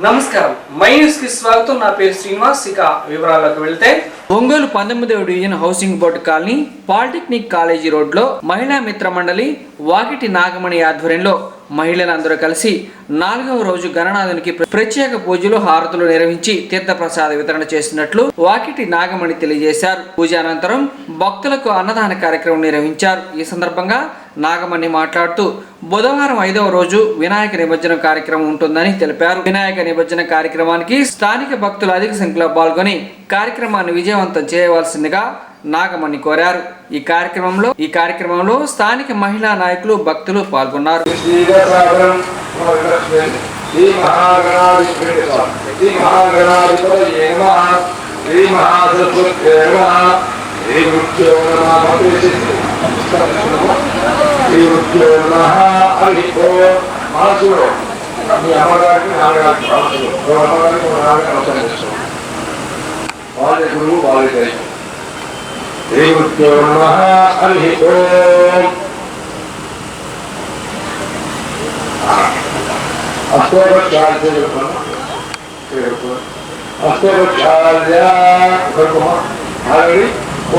నమస్కారం my news కి స్వాగతం. నా పేరు శ్రీనివాస్. ఇక వివరాల్లోకి వెళ్తే ఒంగోలు 19వ division housing board colony polytechnic college రోడ్లో మహిళా మిత్ర మండలి వాకిటి నాగమణి ఆధ్వర్యంలో మహిళలందరూ కలిసి 4వ రోజు గణనాథునికి ప్రత్యేక పూజలు హారతులు నిర్వహించి తీర్థప్రసాద వితరణ చేసినట్లు వాకిటి నాగమణి తెలియజేశారు. పూజ అనంతరం భక్తులకు అన్నదాన కార్యక్రమం నిర్వహించారు. ఈ సందర్భంగా నాగమణి మాట్లాడుతూ బుధవారం 5వ రోజు వినాయక నిమజ్జనం కార్యక్రమం ఉంటుందని తెలిపారు. వినాయక నిమజ్జన కార్యక్రమానికి స్థానిక భక్తులు అధిక సంఖ్యలో పాల్గొని కార్యక్రమాన్ని విజయవంతం చేయవలసిందిగా నాగమణి కోరారు. ఈ కార్యక్రమంలో స్థానిక మహిళా నాయకులు భక్తులు పాల్గొన్నారు.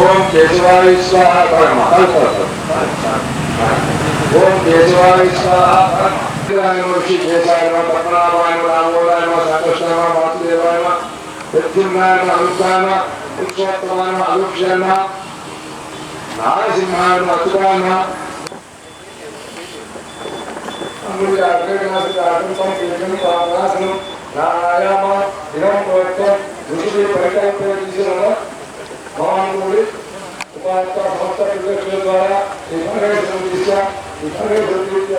ओम केशवाय स्वाहा ओम केशवाय स्वाहा ऋषि केशाय नमः पद्मनाभाय नमः रामोदाय नमः संकर्षणाय नमः वासुदेवाय नमः प्रद्युम्नाय नमः अनुष्ठाय नमः पुरुषोत्तमाय नमः अनुक्षाय नमः नारसिंहाय नमः अच्युताय नमः अमृत अग्रगणासुतार्थं केशं पावनासनं नारायण दिनं प्रवक्तं ऋषि परिकल्पयति मानवोड़ी उपायता समस्त प्रदेश द्वारा इतने संदेशा इतने संदेशा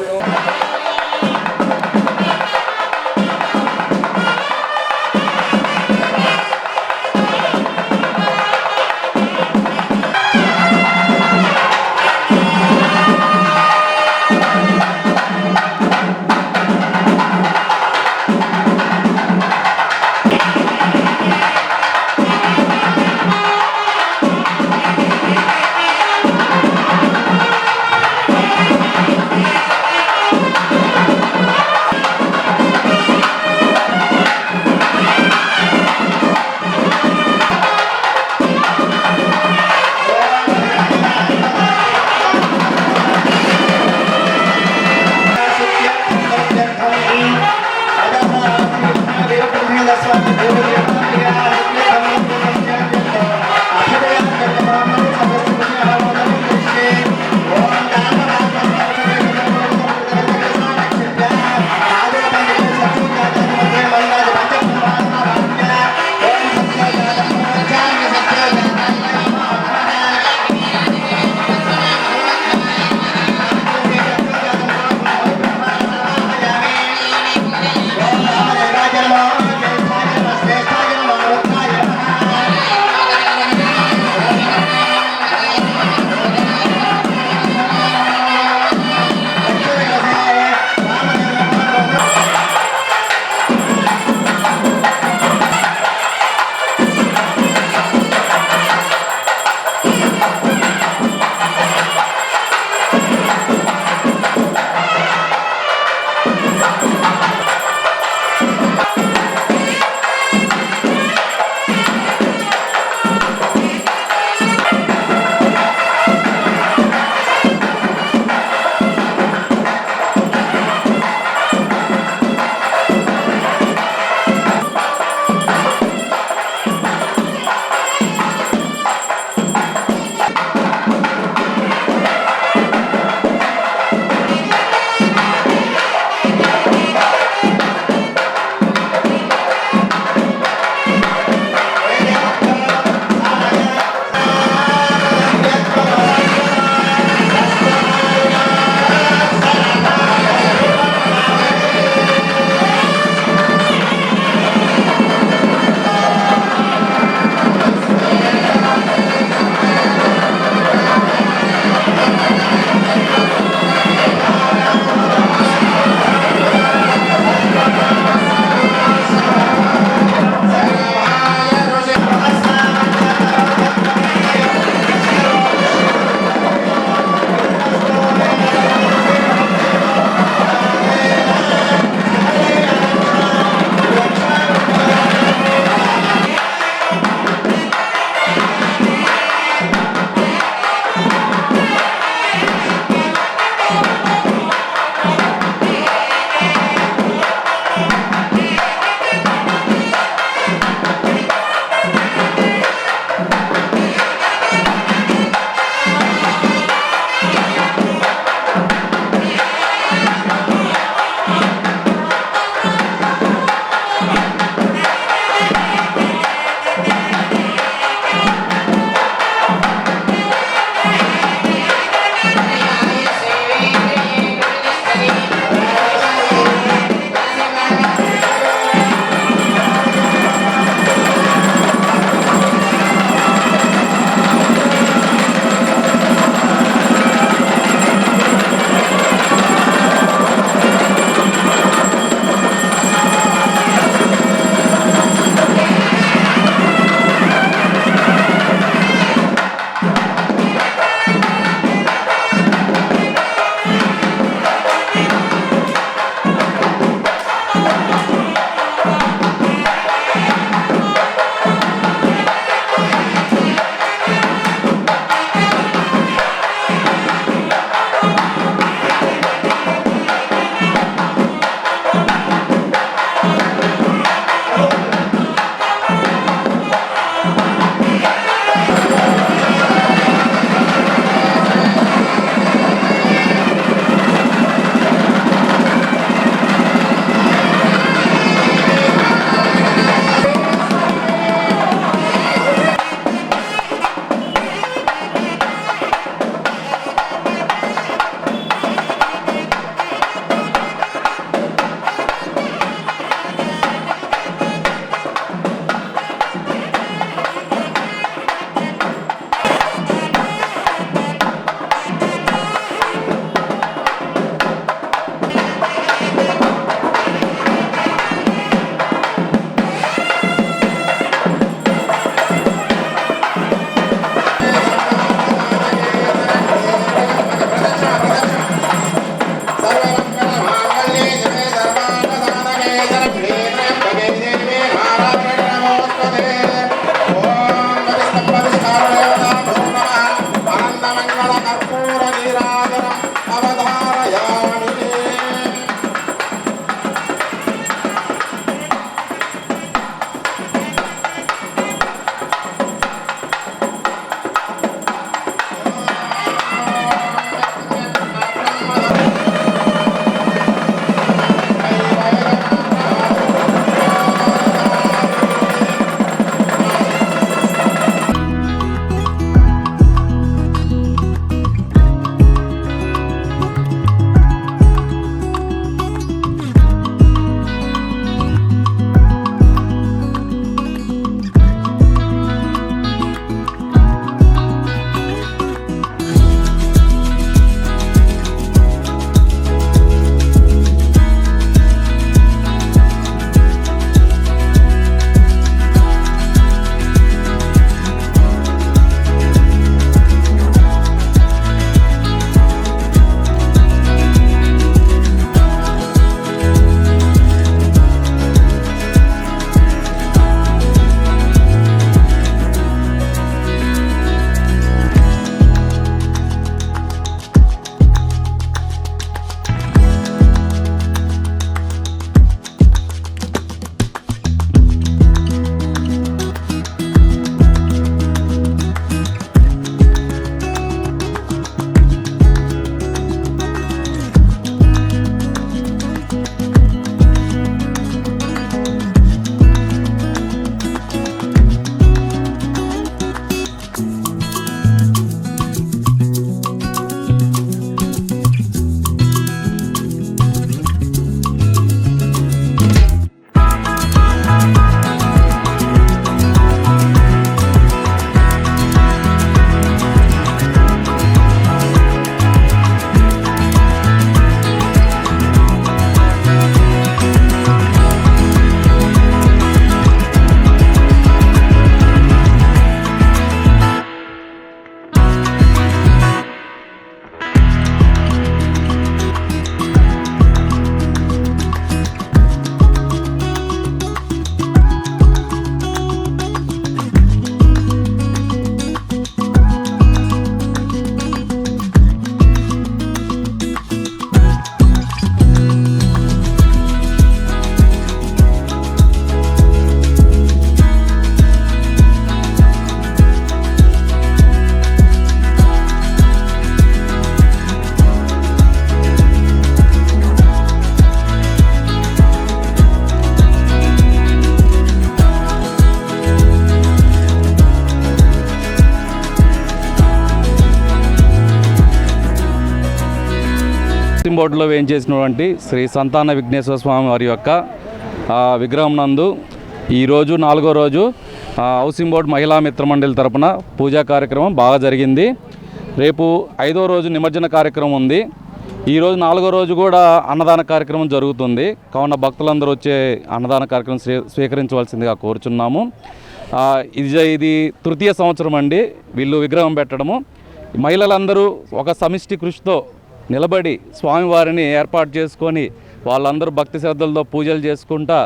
బోర్డులో వేయించేసినటువంటి శ్రీ సంతాన విఘ్నేశ్వర స్వామి వారి యొక్క విగ్రహం నందు ఈరోజు 4వ రోజు హౌసింగ్ బోర్డు మహిళా మిత్రమండలి తరపున పూజా కార్యక్రమం బాగా జరిగింది. రేపు 5వ రోజు నిమజ్జన కార్యక్రమం ఉంది. ఈరోజు 4వ రోజు కూడా అన్నదాన కార్యక్రమం జరుగుతుంది. కావున భక్తులందరూ వచ్చే అన్నదాన కార్యక్రమం స్వీకరించవలసిందిగా కోరుచున్నాము. ఇది తృతీయ సంవత్సరం అండి వీళ్ళు విగ్రహం పెట్టడము. మహిళలందరూ ఒక సమిష్టి కృషితో నిలబడి స్వామివారిని ఏర్పాటు చేసుకొని వాళ్ళందరూ భక్తి శ్రద్ధలతో పూజలు చేసుకుంటా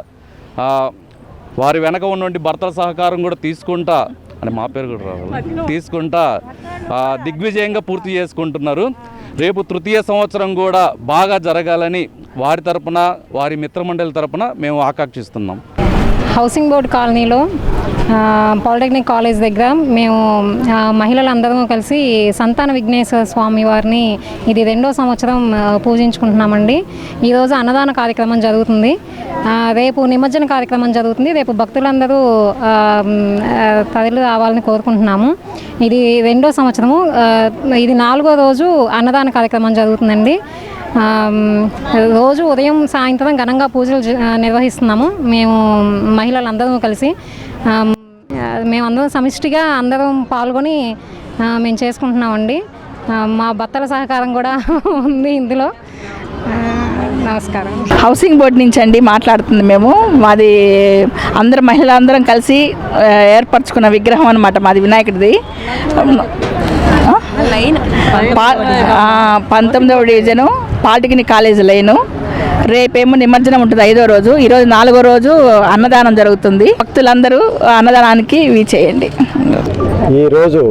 వారి వెనక ఉన్నటువంటి భర్తల సహకారం కూడా తీసుకుంటా అంటే మా పేరు కూడా రావాలి తీసుకుంటా దిగ్విజయంగా పూర్తి చేసుకుంటున్నారు. రేపు తృతీయ సంవత్సరం కూడా బాగా జరగాలని వారి తరపున వారి మిత్రమండలి తరపున మేము ఆకాంక్షిస్తున్నాం. హౌసింగ్ బోర్డ్ కాలనీలో పాలిటెక్నిక్ కాలేజ్ దగ్గర మేము మహిళలందరం కలిసి సంతాన విఘ్నేశ్వర స్వామి వారిని ఇది 2వ సంవత్సరం పూజించుకుంటున్నామండి. ఈరోజు అన్నదాన కార్యక్రమం జరుగుతుంది. రేపు నిమజ్జన కార్యక్రమం జరుగుతుంది. రేపు భక్తులందరూ తరలి రావాలని కోరుకుంటున్నాము. ఇది 2వ సంవత్సరము. ఇది 4వ రోజు అన్నదాన కార్యక్రమం జరుగుతుందండి. రోజు ఉదయం సాయంత్రం ఘనంగా పూజలు నిర్వహిస్తున్నాము. మేము మహిళలందరం కలిసి మేమందరం సమిష్టిగా అందరం పాల్గొని మేము చేసుకుంటున్నామండి. మా భర్తల సహకారం కూడా ఉంది ఇందులో. నమస్కారం. హౌసింగ్ బోర్డు నుంచి అండి మాట్లాడుతుంది. మాది మహిళలందరం కలిసి ఏర్పరచుకున్న విగ్రహం అన్నమాట. మాది వినాయకుడిది. 19వ డివిజను పాలిటెక్నిక్ కాలేజ్ లైను. రేపేమో నిమజ్జనం ఉంటుంది 5వ రోజు. ఈరోజు 4వ రోజు అన్నదానం జరుగుతుంది. భక్తులందరూ అన్నదానానికి చేయండి. ఈరోజు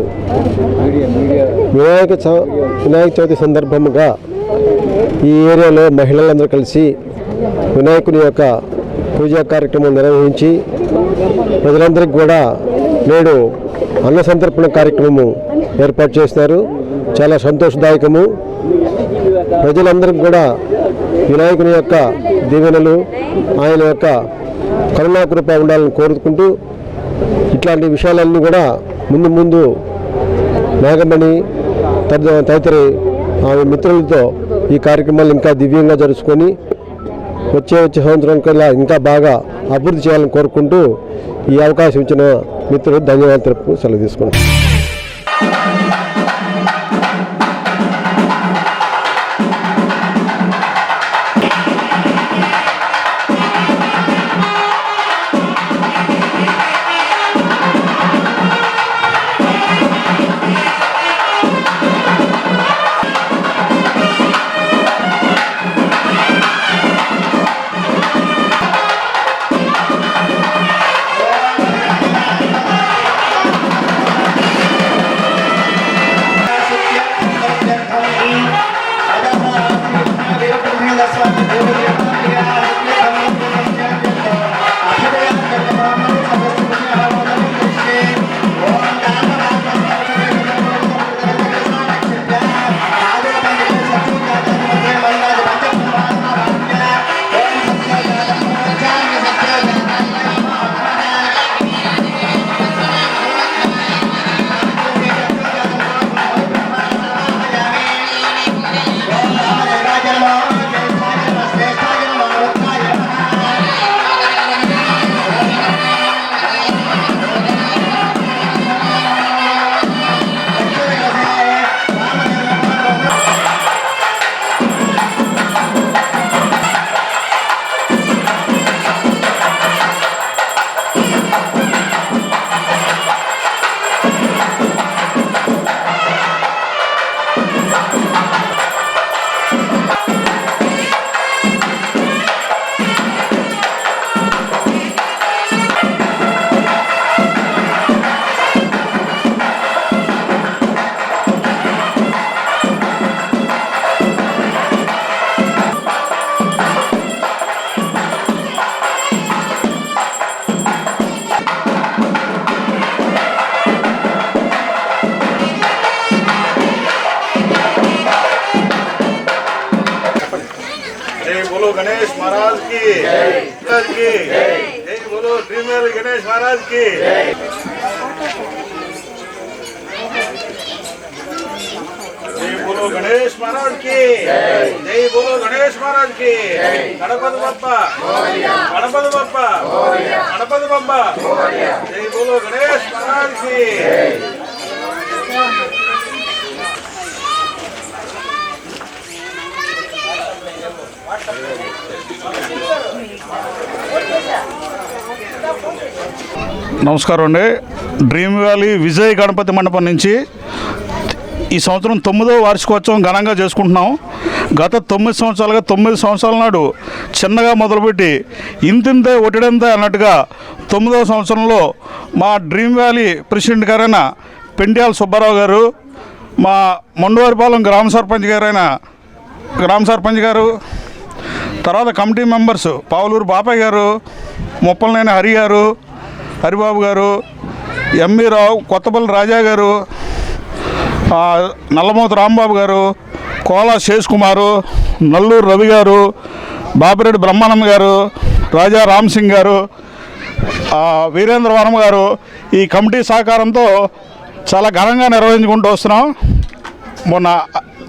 వినాయక చవితి సందర్భముగా ఈ ఏరియాలో మహిళలందరూ కలిసి వినాయకుని యొక్క పూజా కార్యక్రమం నిర్వహించి ప్రజలందరికీ కూడా నేడు అన్న సంతర్పణ కార్యక్రమము ఏర్పాటు చేస్తున్నారు. చాలా సంతోషదాయకము. ప్రజలందరికీ కూడా వినాయకుని యొక్క దీవెనలు ఆయన యొక్క కరుణాకృప ఉండాలని కోరుకుంటూ ఇట్లాంటి విషయాలన్నీ కూడా ముందు నాగమణి తదితర ఆమె మిత్రులతో ఈ కార్యక్రమాలు ఇంకా దివ్యంగా జరుపుకొని వచ్చే సంవత్సరం కల్లా ఇంకా బాగా అభివృద్ధి చేయాలని కోరుకుంటూ ఈ అవకాశం ఇచ్చిన మిత్రులు ధన్యవాదాలు తెలుపు సెలవు తీసుకుంటాం. बोलो गणेश महाराज की जय बोलो ड्रीमर गणेश महाराज की जय बोलो गणेश महाराज की जय बोलो गणेश महाराज की गणपति बप्पा गणपति बप्पा गणपति बप्पा जय बोलो गणेश महाराज की నమస్కారం అండి. డ్రీమ్ వ్యాలీ విజయ్ గణపతి మండపం నుంచి ఈ సంవత్సరం 9వ వార్షికోత్సవం ఘనంగా చేసుకుంటున్నాం. గత 9 సంవత్సరాలుగా 9 సంవత్సరాల నాడు చిన్నగా మొదలుపెట్టి ఇంతింతే ఒటిడంతే అన్నట్టుగా 9వ సంవత్సరంలో మా డ్రీమ్ వ్యాలీ ప్రెసిడెంట్ గారైన పెండ్యాల సుబ్బారావు గారు, మా మొండవారిపాలెం గ్రామ సర్పంచ్ గారు, తర్వాత కమిటీ మెంబర్స్ పావులూరు బాపయ్య గారు, ముప్పలనేని హరిబాబు గారు, ఎంఈ రావు, కొత్తపల్లి రాజా గారు, నల్లమోతు రాంబాబు గారు, కోలా శేష్ కుమారు, నల్లూరు రవి గారు, బాపిరెడ్డి బ్రహ్మానంద గారు, రాజా రామ్ సింగ్ గారు, వీరేంద్ర వర్మ గారు ఈ కమిటీ సహకారంతో చాలా ఘనంగా నిర్వహించుకుంటూ వస్తున్నాం. మొన్న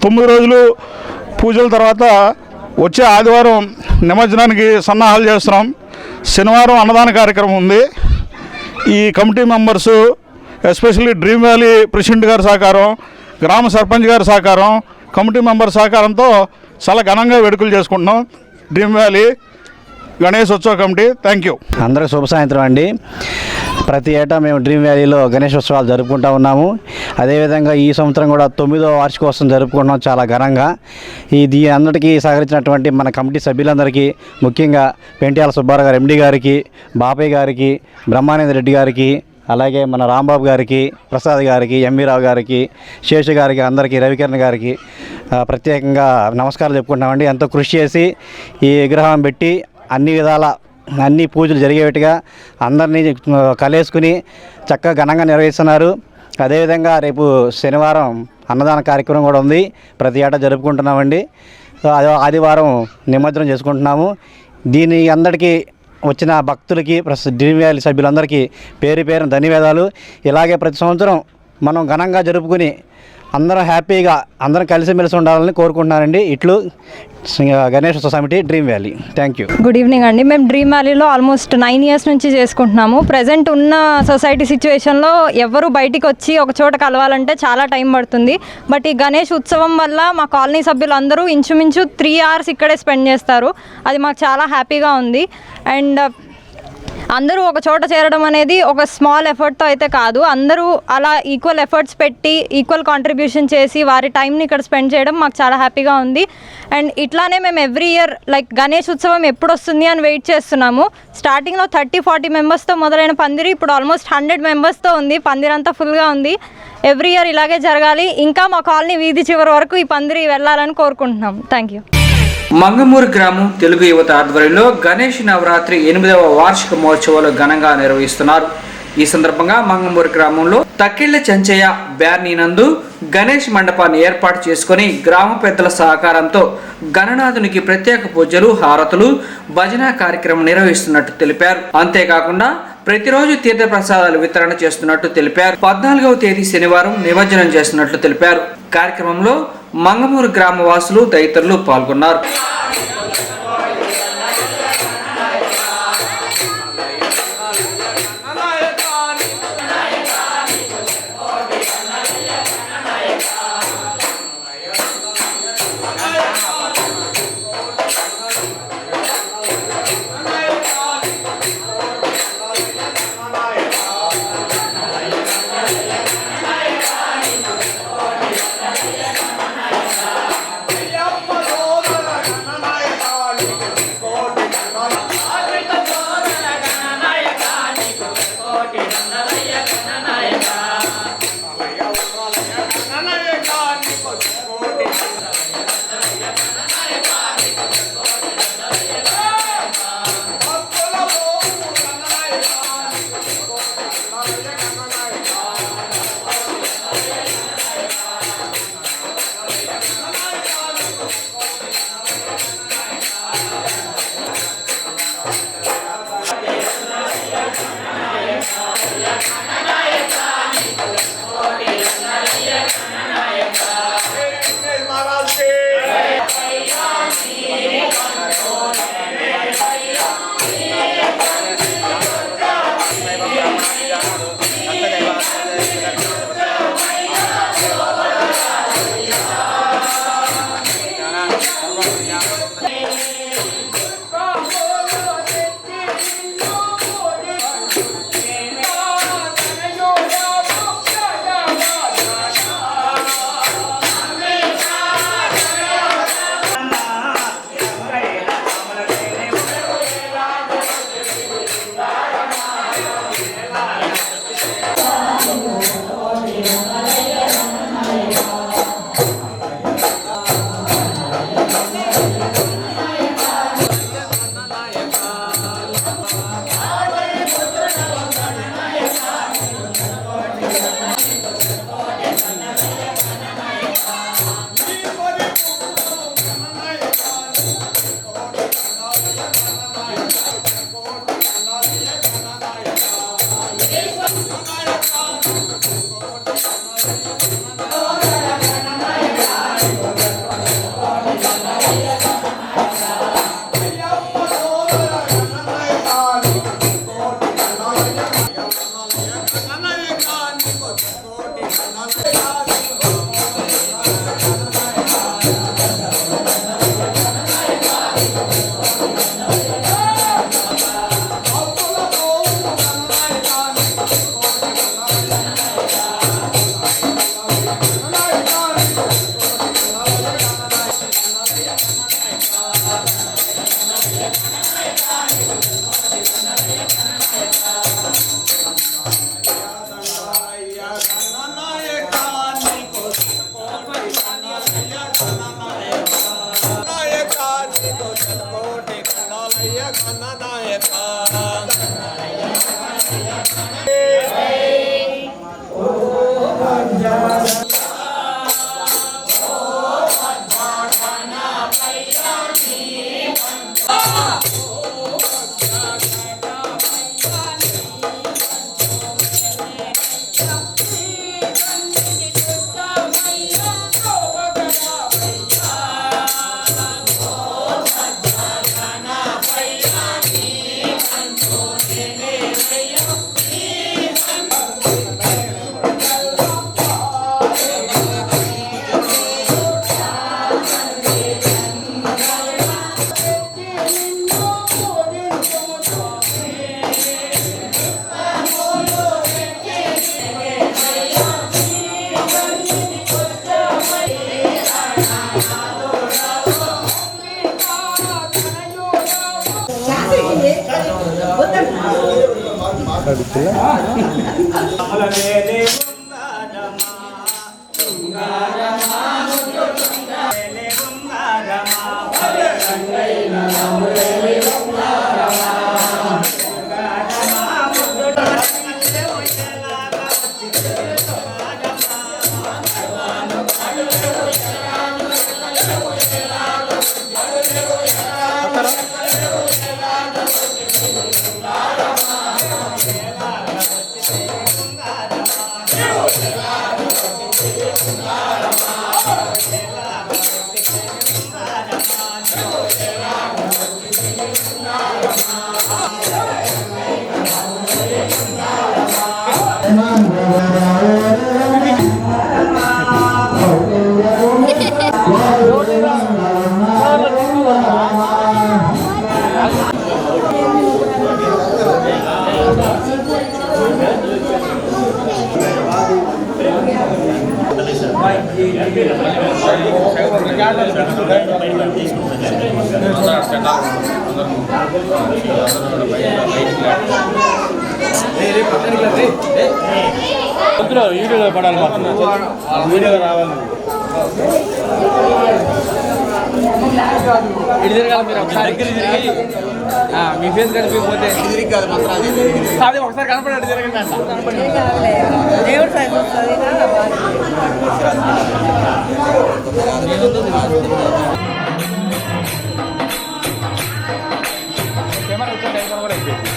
9 రోజులు పూజల తర్వాత వచ్చే ఆదివారం నిమజ్జనానికి సన్నాహాలు చేస్తున్నాం. శనివారం అన్నదాన కార్యక్రమం ఉంది. ఈ committee members especially dream valley president గారి సహకారం, గ్రామ సర్పంచ్ గారి సహకారం, కమిటీ మెంబర్ సహకారంతో చాలా ఘనంగా వేడుకలు చేసుకుంటున్నాం. డ్రీమ్ వ్యాలీ గణేష్ ఉత్సవ కమిటీ. Thank you. అందరికీ శుభ సాయంత్రం అండి. ప్రతి ఏటా మేము డ్రీమ్ వ్యాలీలో గణేష్ ఉత్సవాలు జరుపుకుంటూ ఉన్నాము. అదేవిధంగా ఈ సంవత్సరం కూడా 9వ వార్షికోత్సవం జరుపుకుంటున్నాం చాలా ఘనంగా. దీని అందరికీ సహకరించినటువంటి మన కమిటీ సభ్యులందరికీ, ముఖ్యంగా పెంట్యాల సుబ్బారావు గారు ఎండి గారికి, బాపయ్య గారికి, బ్రహ్మానంద రెడ్డి గారికి, అలాగే మన రాంబాబు గారికి, ప్రసాద్ గారికి, ఎంవి రావు గారికి, శేష గారికి, అందరికీ, రవికిరణ్ గారికి ప్రత్యేకంగా నమస్కారాలు చెప్పుకుంటున్నామండి. ఎంతో కృషి చేసి ఈ విగ్రహం పెట్టి అన్ని విధాల అన్ని పూజలు జరిగేట్టుగా అందరినీ కలేసుకుని చక్కగా ఘనంగా నిర్వహిస్తున్నారు. అదేవిధంగా రేపు శనివారం అన్నదాన కార్యక్రమం కూడా ఉంది. ప్రతి ఏటా జరుపుకుంటున్నామండి. ఆదివారం నిమజ్జనం చేసుకుంటున్నాము. దీని అందరికీ వచ్చిన భక్తులకి డ్రీమ్ వ్యాలీ సభ్యులందరికీ పేరు పేరున ధన్యవాదాలు. ఇలాగే ప్రతి సంవత్సరం మనం ఘనంగా జరుపుకుని అందరం హ్యాపీగా అందరం కలిసిమెలిసి ఉండాలని కోరుకుంటున్నానండి. ఇట్లు గణేష్ ఉత్సవ సమితి dream valley. Thank you. Good evening అండి. మేము డ్రీమ్ వ్యాలీలో ఆల్మోస్ట్ 9 ఇయర్స్ నుంచి చేసుకుంటున్నాము. ప్రజెంట్ ఉన్న సొసైటీ సిచ్యువేషన్లో ఎవరు బయటికి వచ్చి ఒక చోట కలవాలంటే చాలా టైం పడుతుంది. బట్ ఈ గణేష్ ఉత్సవం వల్ల మా కాలనీ సభ్యులందరూ ఇంచుమించు 3 hours ఇక్కడే స్పెండ్ చేస్తారు. అది మాకు చాలా హ్యాపీగా ఉంది. అండ్ అందరూ ఒక చోట చేరడం అనేది ఒక స్మాల్ ఎఫర్ట్తో అయితే కాదు. అందరూ అలా ఈక్వల్ ఎఫర్ట్స్ పెట్టి ఈక్వల్ కాంట్రిబ్యూషన్ చేసి వారి టైంని ఇక్కడ స్పెండ్ చేయడం మాకు చాలా హ్యాపీగా ఉంది. అండ్ ఇట్లానే మేము ఎవ్రీ ఇయర్ లైక్ గణేష్ ఉత్సవం ఎప్పుడు వస్తుంది అని వెయిట్ చేస్తున్నాము. స్టార్టింగ్లో 30-40 మెంబర్స్తో మొదలైన పందిరి ఇప్పుడు ఆల్మోస్ట్ 100 మెంబర్స్తో ఉంది. పందిరంతా ఫుల్గా ఉంది. ఎవ్రీ ఇయర్ ఇలాగే జరగాలి. ఇంకా మా కాలనీ వీధి చివరి వరకు ఈ పందిరి వెళ్ళాలని కోరుకుంటున్నాం. Thank you. మంగమూరు గ్రామం తెలుగు యువత ఆధ్వర్యంలో గణేష్ నవరాత్రి 8వ వార్షిక మహోత్సవాలు ఘనంగా నిర్వహిస్తున్నారు. ఈ సందర్భంగా మంగమూరు గ్రామంలో తక్కిళ్ల చెంచయ్య బ్యార్నీ నందు గణేష్ మండపాన్ని ఏర్పాటు చేసుకుని గ్రామ పెద్దల సహకారంతో గణనాథునికి ప్రత్యేక పూజలు, హారతులు, భజన కార్యక్రమం నిర్వహిస్తున్నట్టు తెలిపారు. అంతేకాకుండా ప్రతిరోజు తీర్థ ప్రసాదాలు వితరణ చేస్తున్నట్టు తెలిపారు. 14వ తేదీ శనివారం నిమజ్జనం చేస్తున్నట్లు తెలిపారు. కార్యక్రమంలో మంగమూరు గ్రామ వాసులు తదితరులు పాల్గొన్నారు. వీడియోలో పడాలి, వీడియోలో రావాలి. మీరు ఒకసారి తిరిగి మీ ఫేస్ కనిపించకపోతే అదే ఒకసారి కనపడండి తిరగండి కెమెరా వచ్చే టైం కూడా అయిపోయింది.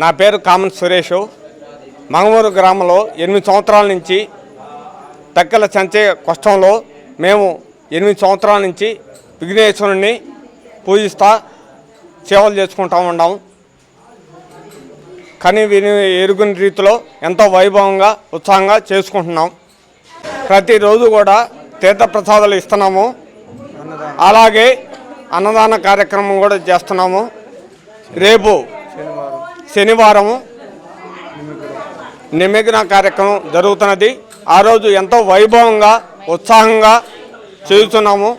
నా పేరు కామన్ సురేష్. మంగమూరు గ్రామంలో 8 సంవత్సరాల నుంచి తక్కల సంచయ కష్టంలో మేము 8 సంవత్సరాల నుంచి విఘ్నేశ్వరుని పూజిస్తా సేవలు చేసుకుంటూ ఉన్నాము. కానీ విని ఎరుగుని రీతిలో ఎంతో వైభవంగా ఉత్సాహంగా చేసుకుంటున్నాం. ప్రతిరోజు కూడా తీర్థప్రసాదాలు ఇస్తున్నాము. అలాగే అన్నదాన కార్యక్రమం కూడా చేస్తున్నాము. రేపు శనివారం నిమజ్జన కార్యక్రమం జరుగుతున్నది. ఆ రోజు ఎంతో వైభవంగా ఉత్సాహంగా చేస్తున్నాము.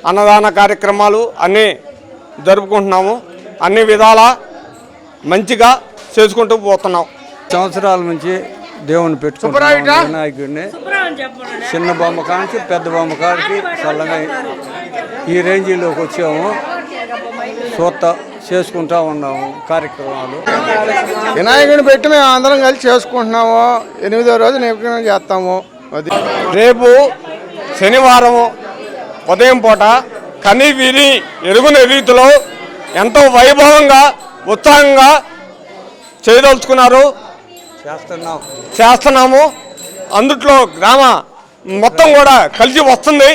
అన్నదాన కార్యక్రమాలు అన్నీ జరుపుకుంటున్నాము. అన్ని విధాల మంచిగా చేసుకుంటూ పోతున్నాం. సంవత్సరాల నుంచి దేవుని పెట్టుకుంటున్నాం. వినాయకుడిని చిన్న బొమ్మ కానించి పెద్ద బొమ్మ కాడికి చల్లగా ఈ రేంజీలోకి వచ్చాము. చేసుకుంటా ఉన్నాము కార్యక్రమాలు. వినాయకుడిని పెట్టి మేము అందరం కలిసి చేసుకుంటున్నాము. 8వ రోజు నిమజ్జనం చేస్తాము. అది రేపు శనివారం ఉదయం పూట కని విని ఎరుగుని రీతిలో ఎంతో వైభవంగా ఉత్సాహంగా చేయదలుచుకున్నారు, చేస్తున్నాము. అందుట్లో గ్రామ మొత్తం కూడా కలిసి వస్తుంది.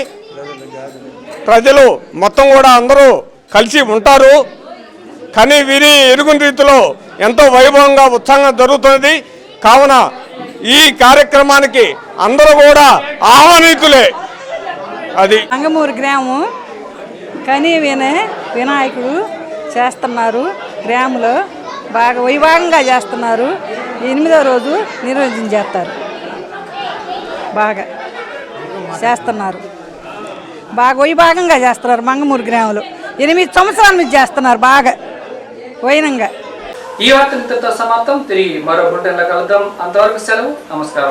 ప్రజలు మొత్తం కూడా అందరూ కలిసి ఉంటారు. కని విని ఎరుగుని రీతిలో ఎంతో వైభవంగా ఉత్సాహంగా జరుగుతున్నది. కావున ఈ కార్యక్రమానికి అందరూ కూడా ఆహ్వానితులే. అది మంగమూరు గ్రామం కని వినాయకుడు చేస్తున్నారు. గ్రామంలో బాగా వైభవంగా చేస్తున్నారు. 8వ రోజు నిమజ్జనం చేస్తారు. బాగా చేస్తున్నారు. బాగా వైభవంగా చేస్తున్నారు. మంగమూరు గ్రామంలో 8 సంవత్సరాల నుంచి చేస్తున్నారు బాగా వైనంగా. ఈ వార్త ఇంతటితో సమాప్తం. తిరిగి మరో బులెటిన్లో కలుద్దాం. అంతవరకు సెలవు. నమస్కారం.